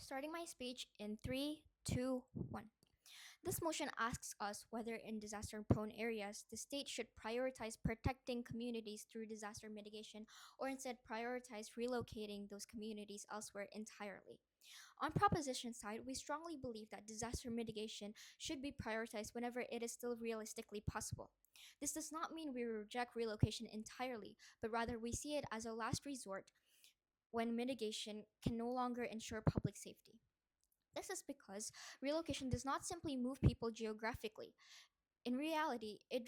Starting my speech in three, two, one. This motion asks us whether in disaster prone areas the state should prioritize protecting communities through disaster mitigation or instead prioritize relocating those communities elsewhere entirely. On proposition side, we strongly believe that disaster mitigation should be prioritized whenever it is still realistically possible. This does not mean we reject relocation entirely, but rather we see it as a last resort when mitigation can no longer ensure public safety. This is because relocation does not simply move people geographically. In reality, it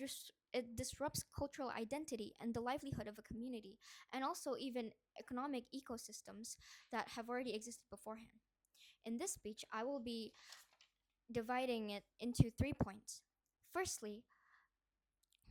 disrupts cultural identity and the livelihood of a community, and also even economic ecosystems that have already existed beforehand. In this speech, I will be dividing it into 3 points. Firstly,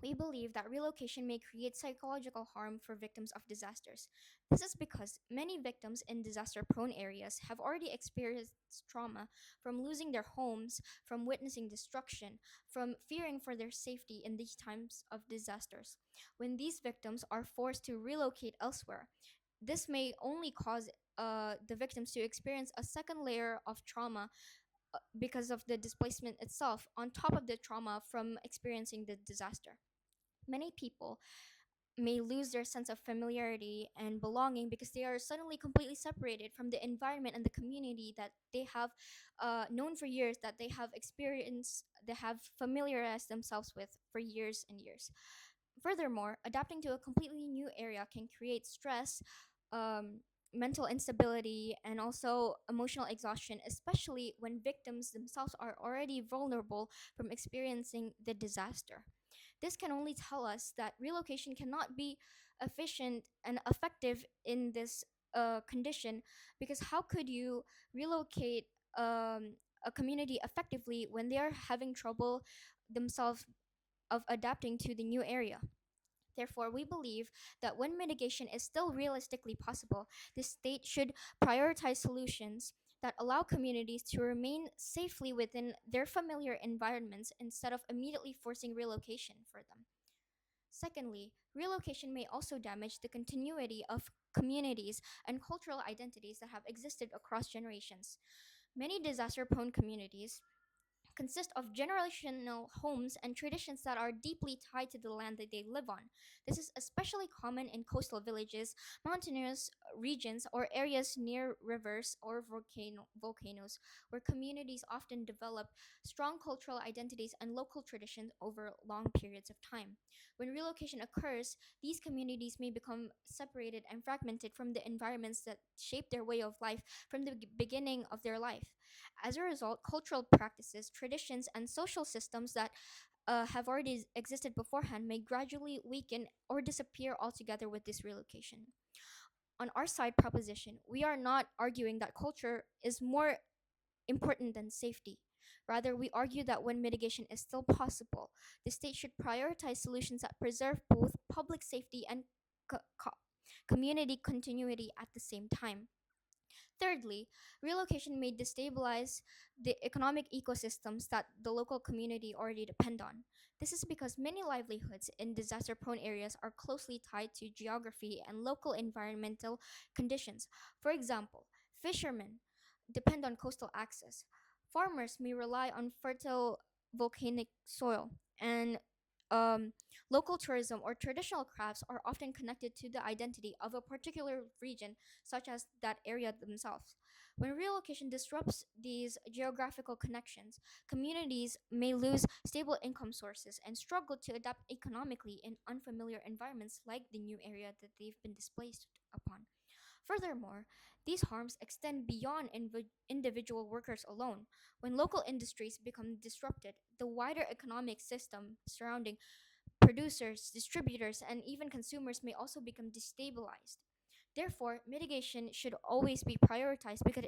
we believe that relocation may create psychological harm for victims of disasters. This is because many victims in disaster prone areas have already experienced trauma from losing their homes, from witnessing destruction, from fearing for their safety in these times of disasters. When these victims are forced to relocate elsewhere, this may only cause the victims to experience a second layer of trauma because of the displacement itself, on top of the trauma from experiencing the disaster. Many people may lose their sense of familiarity and belonging because they are suddenly completely separated from the environment and the community that they have known for years, that they have experienced, they have familiarized themselves with for years and years. Furthermore, adapting to a completely new area can create stress, mental instability, and also emotional exhaustion, especially when victims themselves are already vulnerable from experiencing the disaster. This can only tell us that relocation cannot be efficient and effective in this condition, because how could you relocate a community effectively when they are having trouble themselves of adapting to the new area? Therefore, we believe that when mitigation is still realistically possible, the state should prioritize solutions that allow communities to remain safely within their familiar environments instead of immediately forcing relocation for them. Secondly, relocation may also damage the continuity of communities and cultural identities that have existed across generations. Many disaster prone communities consist of generational homes and traditions that are deeply tied to the land that they live on. This is especially common in coastal villages, mountainous regions, or areas near rivers or volcanoes, where communities often develop strong cultural identities and local traditions over long periods of time. When relocation occurs, these communities may become separated and fragmented from the environments that shape their way of life from the beginning of their life. As a result, cultural practices, traditions, and social systems that have already existed beforehand may gradually weaken or disappear altogether with this relocation. On our side proposition, we are not arguing that culture is more important than safety. Rather, we argue that when mitigation is still possible, the state should prioritize solutions that preserve both public safety and co- co- community continuity at the same time. Thirdly, relocation may destabilize the economic ecosystems that the local community already depend on. This is because many livelihoods in disaster prone areas are closely tied to geography and local environmental conditions. For example, fishermen depend on coastal access. Farmers may rely on fertile volcanic soil, and um, local tourism or traditional crafts are often connected to the identity of a particular region, such as that area themselves. When relocation disrupts these geographical connections, communities may lose stable income sources and struggle to adapt economically in unfamiliar environments like the new area that they've been displaced upon. Furthermore, these harms extend beyond individual workers alone. When local industries become disrupted, the wider economic system surrounding producers, distributors, and even consumers may also become destabilized. Therefore, mitigation should always be prioritized because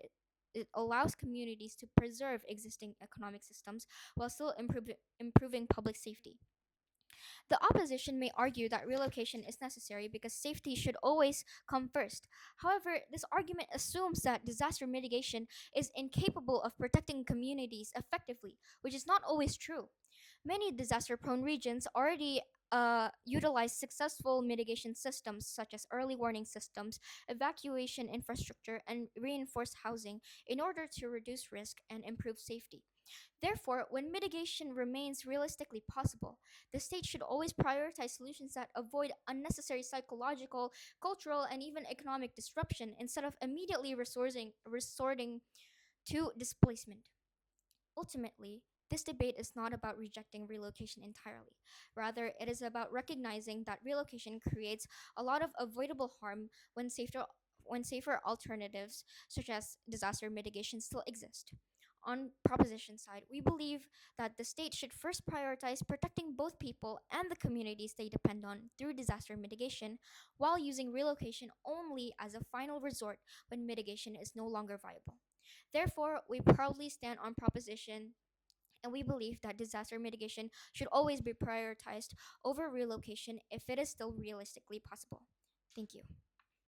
it allows communities to preserve existing economic systems while still improving public safety. The opposition may argue that relocation is necessary because safety should always come first. However, this argument assumes that disaster mitigation is incapable of protecting communities effectively, which is not always true. Many disaster prone regions already utilize successful mitigation systems such as early warning systems, evacuation infrastructure, and reinforced housing in order to reduce risk and improve safety. Therefore, when mitigation remains realistically possible, the state should always prioritize solutions that avoid unnecessary psychological, cultural, and even economic disruption instead of immediately resorting to displacement. Ultimately, this debate is not about rejecting relocation entirely. Rather, it is about recognizing that relocation creates a lot of avoidable harm when safer alternatives such as disaster mitigation still exist. On proposition side, we believe that the state should first prioritize protecting both people and the communities they depend on through disaster mitigation, while using relocation only as a final resort when mitigation is no longer viable. Therefore, we proudly stand on proposition and we believe that disaster mitigation should always be prioritized over relocation if it is still realistically possible. Thank you.